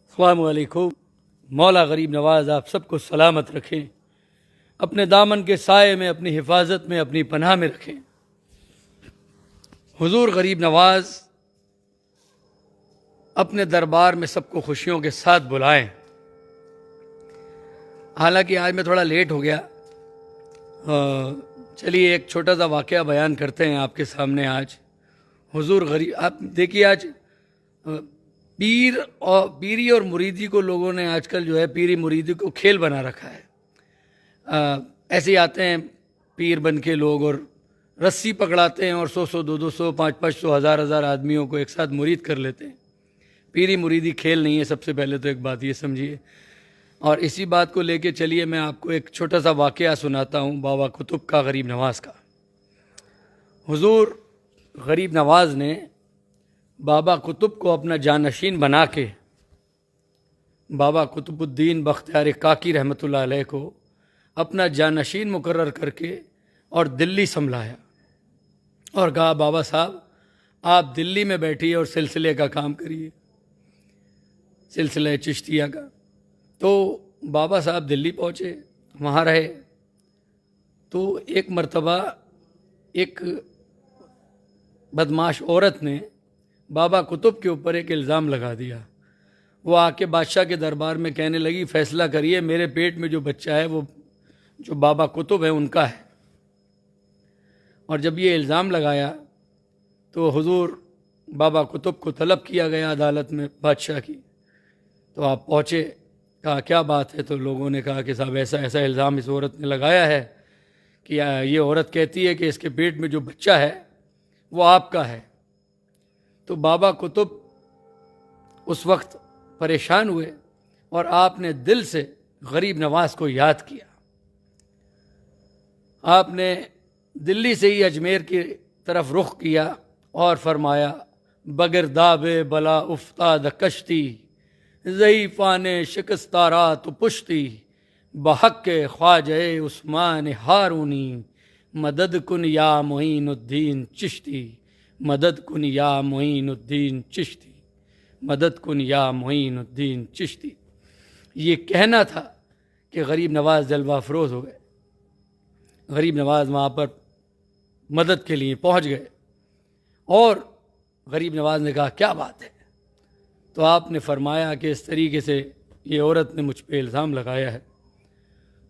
अस्सलामु अलैकुम। मौला गरीब नवाज़ आप सबको सलामत रखें, अपने दामन के साए में, अपनी हिफाजत में, अपनी पनाह में रखें। हुजूर गरीब नवाज़ अपने दरबार में सबको खुशियों के साथ बुलाएं। हालांकि आज मैं थोड़ा लेट हो गया, चलिए एक छोटा सा वाक़या बयान करते हैं आपके सामने। आज हुजूर गरीब, आप देखिए, आज पीरी और मुरीदी को लोगों ने आजकल जो है पीरी मुरीदी को खेल बना रखा है। ऐसे ही आते हैं पीर बन के लोग और रस्सी पकड़ाते हैं और 100-100, 200-200, 500-500, 1000-1000 आदमियों को एक साथ मुरीद कर लेते हैं। पीरी मुरीदी खेल नहीं है, सबसे पहले तो एक बात ये समझिए। और इसी बात को लेके चलिए मैं आपको एक छोटा सा वाक़या सुनाता हूँ बाबा कुतुब का, गरीब नवाज़ का। हुजूर गरीब नवाज़ ने बाबा कुतुब को अपना जानशीन बना के बाबा कुतुबुद्दीन बख्तियार काकी रहमतुल्लाह अलैह को अपना जानशीन मुकर्रर करके और दिल्ली संभलाया और कहा, बाबा साहब आप दिल्ली में बैठिए और सिलसिले का काम करिए, सिलसिले चिश्तिया का। तो बाबा साहब दिल्ली पहुँचे, वहाँ रहे। तो एक मर्तबा एक बदमाश औरत ने बाबा कुतुब के ऊपर एक इल्ज़ाम लगा दिया। वो आके बादशाह के दरबार में कहने लगी, फ़ैसला करिए, मेरे पेट में जो बच्चा है वो जो बाबा कुतुब है उनका है। और जब ये इल्ज़ाम लगाया तो हुजूर बाबा कुतुब को तलब किया गया अदालत में बादशाह की। तो आप पहुँचे, कहा क्या बात है? तो लोगों ने कहा कि साहब ऐसा ऐसा इल्ज़ाम इस औरत ने लगाया है कि ये औरत कहती है कि इसके पेट में जो बच्चा है वो आपका है। तो बाबा कुतुब उस वक्त परेशान हुए और आपने दिल से गरीब नवाज़ को याद किया। आपने दिल्ली से ही अजमेर की तरफ रुख किया और फरमाया, बगिरदाबे बला उफ्ताद कश्ती ज़ईफ़ाने शिकस्तारा तो पुश्ती बहक़ ख्वाजे उस्मान हारूनी मदद कुन या मोइनुद्दीन चिश्ती मदद कुन या मोइनुद्दीन चिश्ती मदद कुन या मोइनुद्दीन चिश्ती। ये कहना था कि गरीब नवाज़ जलवा अफरोज़ हो गए। गरीब नवाज़ वहाँ पर मदद के लिए पहुँच गए और गरीब नवाज़ ने कहा क्या बात है? तो आपने फरमाया कि इस तरीके से ये औरत ने मुझ पर इल्ज़ाम लगाया है।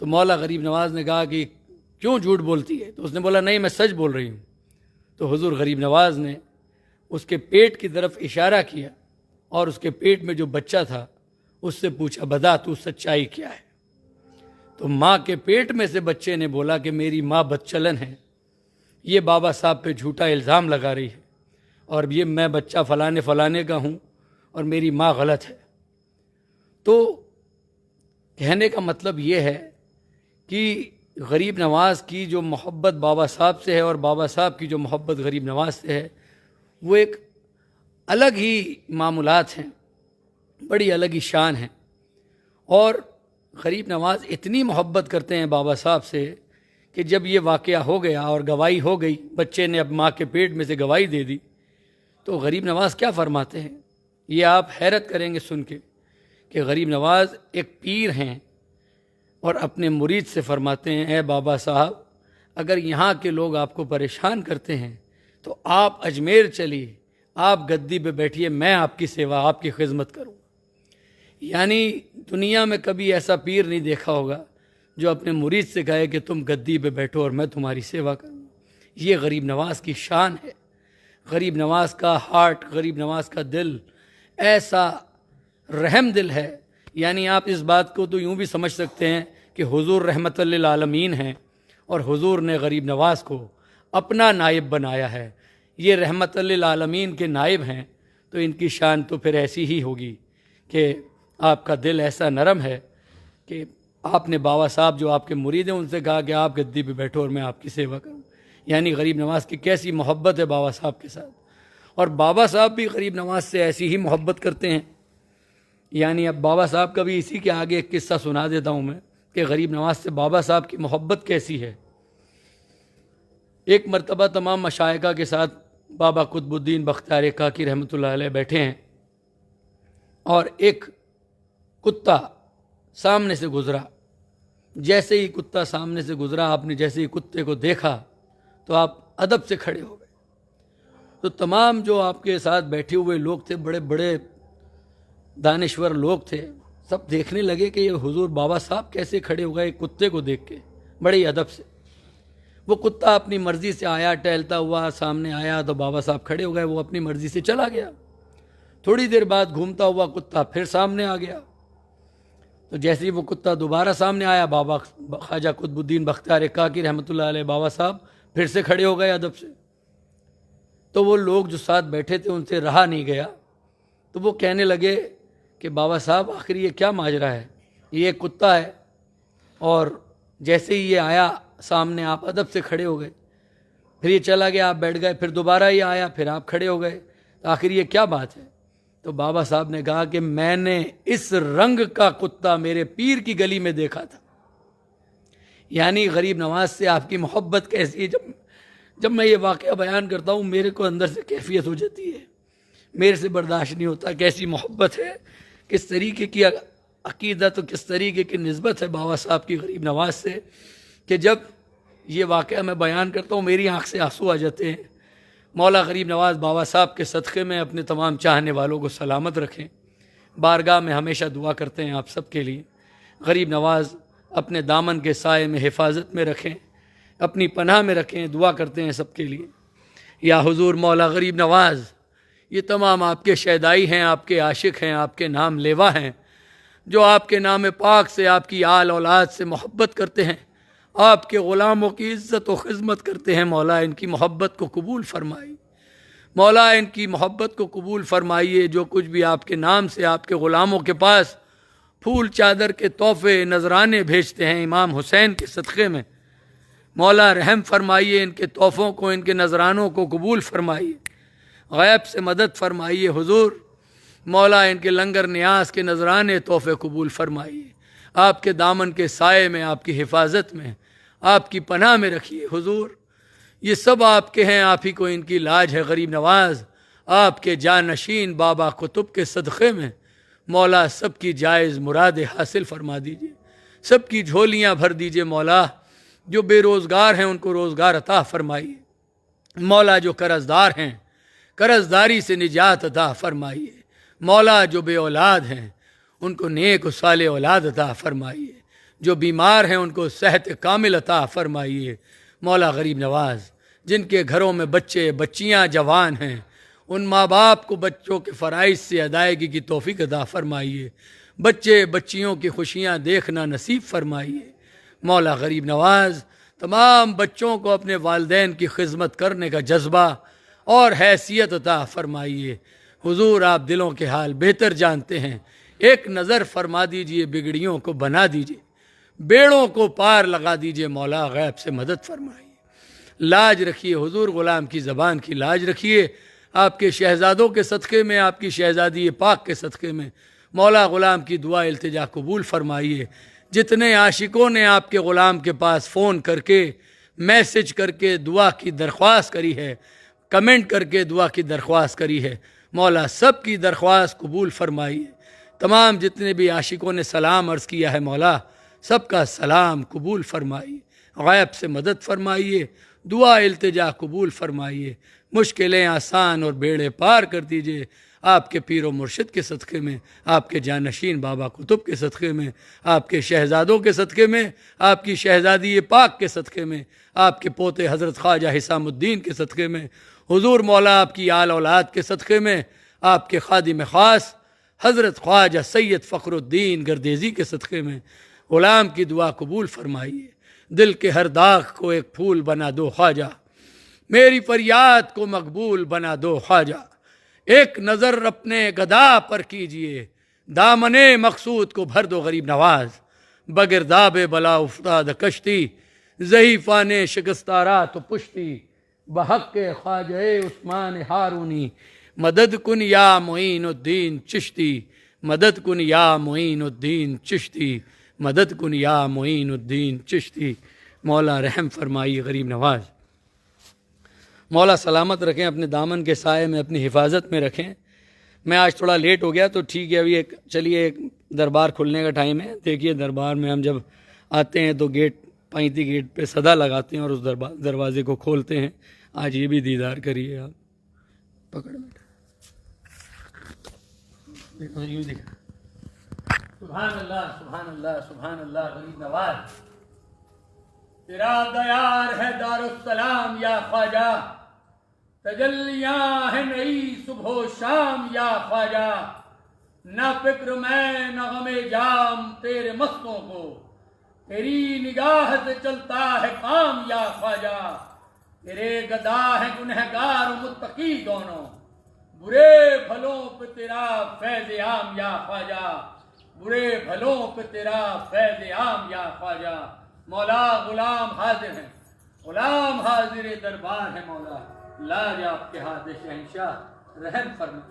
तो मौला गरीब नवाज़ ने कहा कि क्यों झूठ बोलती है? तो उसने बोला, नहीं मैं सच बोल रही हूँ। तो हुजूर गरीब नवाज़ ने उसके पेट की तरफ इशारा किया और उसके पेट में जो बच्चा था उससे पूछा, बता तू सच्चाई क्या है? तो माँ के पेट में से बच्चे ने बोला कि मेरी माँ बदचलन है, ये बाबा साहब पे झूठा इल्ज़ाम लगा रही है और ये मैं बच्चा फलाने फलाने का हूँ और मेरी माँ गलत है। तो कहने का मतलब ये है कि गरीब नवाज़ की जो मोहब्बत बाबा साहब से है और बाबा साहब की जो मोहब्बत गरीब नवाज़ से है वो एक अलग ही मामूलात हैं, बड़ी अलग ही शान है। और गरीब नवाज़ इतनी मोहब्बत करते हैं बाबा साहब से कि जब ये वाक़या हो गया और गवाही हो गई, बच्चे ने अब माँ के पेट में से गवाही दे दी, तो गरीब नवाज़ क्या फरमाते हैं, ये आप हैरत करेंगे सुन के कि गरीब नवाज़ एक पीर हैं और अपने मुरीद से फरमाते हैं, ए बाबा साहब अगर यहाँ के लोग आपको परेशान करते हैं तो आप अजमेर चलिए, आप गद्दी पे बैठिए, मैं आपकी सेवा, आपकी खिदमत करूँ। यानी दुनिया में कभी ऐसा पीर नहीं देखा होगा जो अपने मुरीद से कहे कि तुम गद्दी पे बैठो और मैं तुम्हारी सेवा करूँ। ये गरीब नवाज़ की शान है। गरीब नवाज़ का हार्ट, गरीब नवाज़ का दिल ऐसा रहम दिल है। यानी आप इस बात को तो यूँ भी समझ सकते हैं कि हुजूर रहमतुल लिल आलमीन हैं और हुजूर ने गरीब नवाज़ को अपना नायब बनाया है। ये रहमतुल लिल आलमीन के नायब हैं तो इनकी शान तो फिर ऐसी ही होगी कि आपका दिल ऐसा नरम है कि आपने बाबा साहब जो आपके मुरीद हैं उनसे कहा कि आप गद्दी पे बैठो और मैं आपकी सेवा करूं। यानी गरीब नवाज़ की कैसी मोहब्बत है बाबा साहब के साथ, और बाबा साहब भी गरीब नवाज़ से ऐसी ही मोहब्बत करते हैं। यानी अब बाबा साहब का भी इसी के आगे एक किस्सा सुना देता हूँ मैं कि गरीब नवाज़ से बाबा साहब की मोहब्बत कैसी है। एक मरतबा तमाम मशाइखा के साथ बाबा कुतुबुद्दीन बख्तियार काकी रहमतुल्लाह अलैह बैठे हैं और एक कुत्ता सामने से गुजरा। जैसे ही कुत्ता सामने से गुजरा, आपने जैसे ही कुत्ते को देखा तो आप अदब से खड़े हो गए। तो तमाम जो आपके साथ बैठे हुए लोग थे, बड़े बड़े दानिश्वर लोग थे, सब देखने लगे कि ये हुजूर बाबा साहब कैसे खड़े हो गए कुत्ते को देख के, बड़े ही अदब से। वो कुत्ता अपनी मर्जी से आया, टहलता हुआ सामने आया तो बाबा साहब खड़े हो गए, वो अपनी मर्जी से चला गया। थोड़ी देर बाद घूमता हुआ कुत्ता फिर सामने आ गया। तो जैसे ही वो कुत्ता दोबारा सामने आया, बाबा ख्वाजा कुतुबुद्दीन बख्तियार काकी रहमतुल्लाह अलैह बाबा साहब फिर से खड़े हो गए अदब से। तो वो लोग जो साथ बैठे थे उनसे रहा नहीं गया, तो वो कहने लगे कि बाबा साहब आखिर ये क्या माजरा है, ये कुत्ता है और जैसे ही ये आया सामने आप अदब से खड़े हो गए, फिर ये चला गया, आप बैठ गए, फिर दोबारा ये आया, फिर आप खड़े हो गए, तो आखिर ये क्या बात है। तो बाबा साहब ने कहा कि मैंने इस रंग का कुत्ता मेरे पीर की गली में देखा था। यानी गरीब नवाज से आपकी मोहब्बत कैसी है। जब मैं ये वाक़या बयान करता हूँ मेरे को अंदर से कैफियत हो जाती है, मेरे से बर्दाश्त नहीं होता। कैसी मोहब्बत है, किस तरीके की अकीदत और किस तरीके की निस्बत है बाबा साहब की गरीब नवाज से, कि जब ये वाक़या मैं बयान करता हूँ मेरी आँख से आंसू आ जाते हैं। मौला गरीब नवाज बाबा साहब के सदक़े में अपने तमाम चाहने वालों को सलामत रखें। बारगाह में हमेशा दुआ करते हैं आप सब के लिए। गरीब नवाज अपने दामन के साए में हिफाजत में रखें, अपनी पनाह में रखें, दुआ करते हैं सबके लिए। या हुजूर मौला गरीब नवाज, ये तमाम आपके शहदाई हैं, आपके आशिक हैं, आपके नाम लेवा हैं, जो आपके नाम पाक से, आपकी आल औलाद से मोहब्बत करते हैं, आपके ग़ुलामों की इज़्ज़त व खिदमत करते हैं। मौला इनकी मोहब्बत को कबूल फरमाइए, मौला इनकी मोहब्बत को कबूल फरमाइए। जो कुछ भी आपके नाम से आपके ग़ुलामों के पास फूल चादर के तोहफ़े नजराने भेजते हैं इमाम हुसैन के सदक़े में, मौला रहम फरमाइए, इनके तोहफ़ों को, इनके नजरानों को कबूल फरमाइए, गैब से मदद फरमाइए। हुजूर मौला इनके लंगर न्याज के नजराने तोहफ़े कबूल फरमाइए, आपके दामन के साए में, आपकी हिफाजत में, आपकी पनाह में रखिए। हुजूर ये सब आपके हैं, आप ही को इनकी लाज है। गरीब नवाज आपके जानशीन बाबा कुतुब के सदक़े में मौला सबकी जायज़ मुराद हासिल फरमा दीजिए, सबकी झोलियाँ भर दीजिए। मौला जो बेरोज़गार हैं उनको रोज़गार अता फरमाइए, मौला जो कर्ज़दार हैं कर्ज़दारी से निजात अता फरमाइए, मौला जो बे औलाद हैं उनको नेक व साले औलाद अता फरमाइए, जो बीमार हैं उनको सेहत कामिल अता फरमाइए। मौला गरीब नवाज जिनके घरों में बच्चे बच्चियां जवान हैं, उन माँ बाप को बच्चों के फ़राइज़ से अदायगी की तौफीक अता फरमाइए, बच्चे बच्चियों की खुशियाँ देखना नसीब फरमाइए। मौला गरीब नवाज तमाम बच्चों को अपने वालिदैन की खिदमत करने का जज्बा और हैसियत अता फरमाइए। हुजूर आप दिलों के हाल बेहतर जानते हैं, एक नज़र फरमा दीजिए, बिगड़ियों को बना दीजिए, बेड़ों को पार लगा दीजिए। मौला गैब से मदद फरमाइए, लाज रखिए हुजूर, ग़ुलाम की ज़बान की लाज रखिए। आपके शहज़ादों के सदक़े में, आपकी शहज़ादी पाक के सदक़े में मौला ग़ुलाम की दुआ इल्तिजा कबूल फरमाइए। जितने आशिकों ने आपके ग़ुलाम के पास फ़ोन करके, मैसेज करके दुआ की दरख्वास्त करी है, कमेंट करके दुआ की दरख्वास्त करी है, मौला सब की दरख्वास्त कबूल फरमाइए। तमाम जितने भी आशिकों ने सलाम अर्ज़ किया है, मौला सबका सलाम कबूल फरमाइए, गैब से मदद फरमाइए, दुआ इल्तिजा कबूल फरमाइए, मुश्किलें आसान और बेड़े पार कर दीजिए। आपके पीर व मुर्शिद के सदक़े में, आपके जानशीन बाबा कुतुब के सदक़े में, आपके शहज़ादों के सदक़े में, आपकी शहज़ादी पाक के सदक़े में, आपके पोते हज़रत ख्वाजा हिसामुद्दीन के सदक़े में, हुजूर मौला आपकी आल औलाद के सदक़े में, आपके खादिम ख़ास हज़रत ख्वाजा सैयद फ़खरुद्दीन गर्देज़ी के सदक़े में ग़ुलाम की दुआ कबूल फरमाइए। दिल के हर दाग को एक फूल बना दो ख्वाजा, मेरी फरियाद को मकबूल बना दो ख्वाजा। एक नज़र अपने गदा पर कीजिए, दामने मकसूद को भर दो गरीब नवाज। बगिरदाब बला उफ्ताद कश्ती, ज़ईफ़ा ने शिकस्तारा तो पुश्ती, बहक़ ख्वाजा उस्मान हारूनी, मदद कुन या मोइनुद्दीन चिश्ती, मदद कुन या मोइनुद्दीन चिश्ती, मदद कुन या मोइनुद्दीन चिश्ती। मौला रहम फरमाइए गरीब नवाज, मौला सलामत रखें, अपने दामन के साए में अपनी हिफाजत में रखें। मैं आज थोड़ा लेट हो गया तो ठीक है, अभी चलिए दरबार खुलने का टाइम है। देखिए दरबार में हम जब आते हैं तो गेट, पैंती गेट पे सदा लगाते हैं और उस दरवाजे को खोलते हैं। आज ये भी दीदार करिए आप। पकड़ बेटा, देखो यूँ दिखा। सुभान अल्लाह, सुभान अल्लाह, सुभान अल्लाह। गरीब नवाज तेरा दयार है दारुस्सलाम या ख्वाजा, तजल्लियां है नई सुबह शाम या ख्वाजा। न फिक्र मैं न गमे जाम तेरे मस्तों को, तेरी निगाह से चलता है काम या ख्वाजा। तेरे गदा है गुनहगार मुत्तकी दोनों, बुरे भलों पे तेरा फैज़ आम या ख्वाजा। बुरे भलों पे तेरा फैज़ आम या ख्वाजा। मौला गुलाम हाजिर है, गुलाम हाजिर दरबार है मौला। लाज आपके हाथ शहंशाह, रहम फरमा।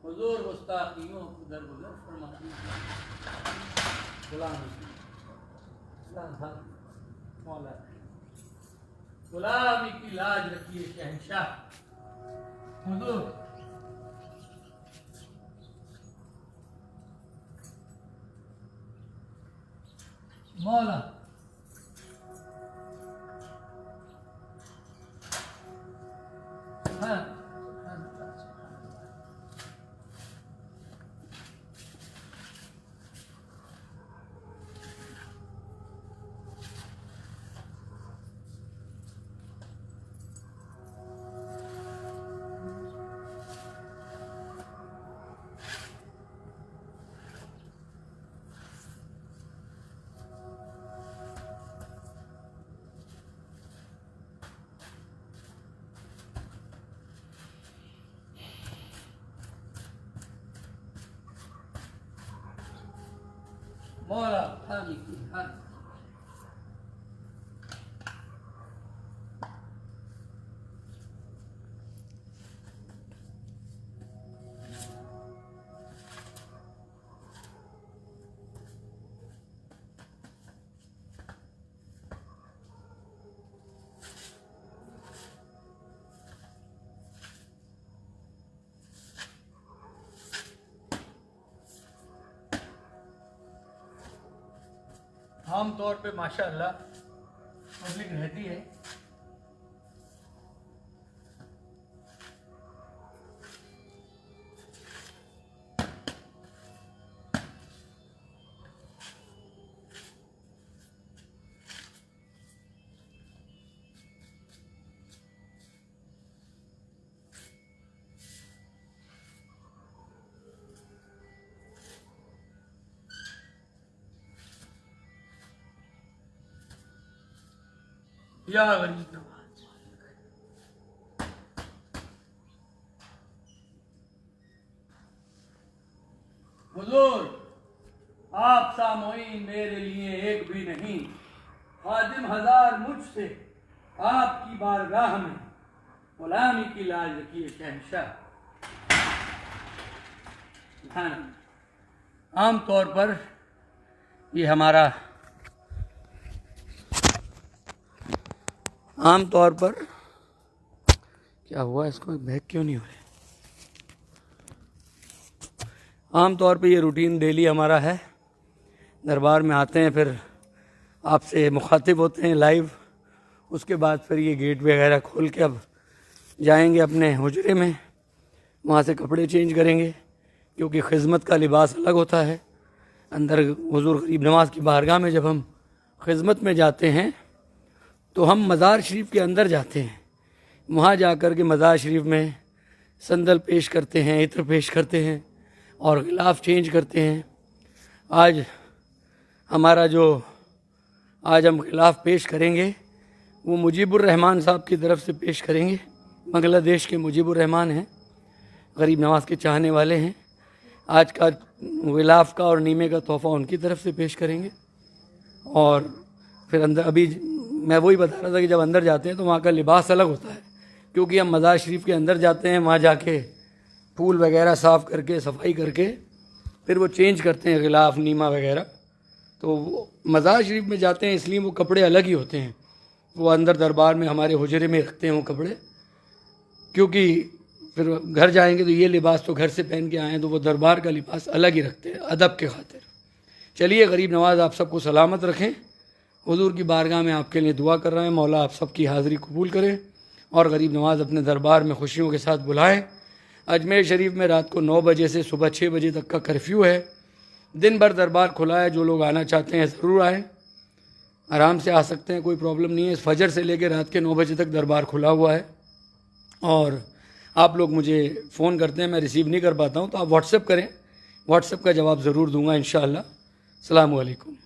हुजूर मुस्ताकियों को दरगुजर फरमा दीजिए। गुलाम मौला, गुलामी की लाज रखिए शहंशाह। हुजूर मौला, हाँ मौला, हामी की हाँ। आम तौर पे माशाअल्लाह पब्लिक रहती है। या गरीब नवाज, हुजूर आप सामोईन मेरे लिए एक भी नहीं, खादिम हजार मुझसे आपकी बारगाह में गुलामी की लाज रखिए शहंशाह। आम तौर पर ये हमारा आम तौर पर क्या हुआ, इसको बैग क्यों नहीं हो रहा? आम तौर पे ये रूटीन डेली हमारा है। दरबार में आते हैं, फिर आपसे मुखातिब होते हैं लाइव। उसके बाद फिर ये गेट वगैरह खोल के अब जाएंगे अपने हुजरे में, वहाँ से कपड़े चेंज करेंगे क्योंकि खिदमत का लिबास अलग होता है। अंदर हुजूर गरीब नवाज की बारगाह में जब हम खिदमत में जाते हैं तो हम मज़ार शरीफ के अंदर जाते हैं। वहाँ जाकर के मज़ार शरीफ में संदल पेश करते हैं, इत्र पेश करते हैं और गिलाफ चेंज करते हैं। आज हम गिलाफ पेश करेंगे वो मुजीबुर रहमान साहब की तरफ से पेश करेंगे। बांग्लादेश के मुजीबुर रहमान हैं, गरीब नवाज के चाहने वाले हैं। आज का गिलाफ का और नीमे का तोहफ़ा उनकी तरफ से पेश करेंगे। और फिर अंदर अभी मैं वही बता रहा था कि जब अंदर जाते हैं तो वहाँ का लिबास अलग होता है क्योंकि हम मज़ार शरीफ के अंदर जाते हैं, वहाँ जाके फूल वगैरह साफ़ करके सफाई करके फिर वो चेंज करते हैं गिलाफ नीमा वगैरह। तो वो मज़ार शरीफ में जाते हैं इसलिए वो कपड़े अलग ही होते हैं। वो अंदर दरबार में हमारे हुजरे में रखते हैं वो कपड़े, क्योंकि फिर घर जाएंगे तो ये लिबास तो घर से पहन के आए हैं तो वो दरबार का लिबास अलग ही रखते हैं अदब के खातिर। चलिए, गरीब नवाज आप सबको सलामत रखें। हुजूर की बारगाह में आपके लिए दुआ कर रहे हैं, मौला आप सबकी हाज़िरी कबूल करें और गरीब नवाज अपने दरबार में खुशियों के साथ बुलाएं। अजमेर शरीफ में रात को 9 बजे से सुबह 6 बजे तक का कर्फ्यू है। दिन भर दरबार खुला है, जो लोग आना चाहते हैं ज़रूर आएँ, आराम से आ सकते हैं, कोई प्रॉब्लम नहीं है। फजर से लेकर रात के 9 बजे तक दरबार खुला हुआ है। और आप लोग मुझे फ़ोन करते हैं, मैं रिसीव नहीं कर पाता हूँ, तो आप व्हाट्सएप करें, व्हाट्सएप का जवाब ज़रूर दूंगा इंशाअल्लाह। अस्सलामु अलैकुम।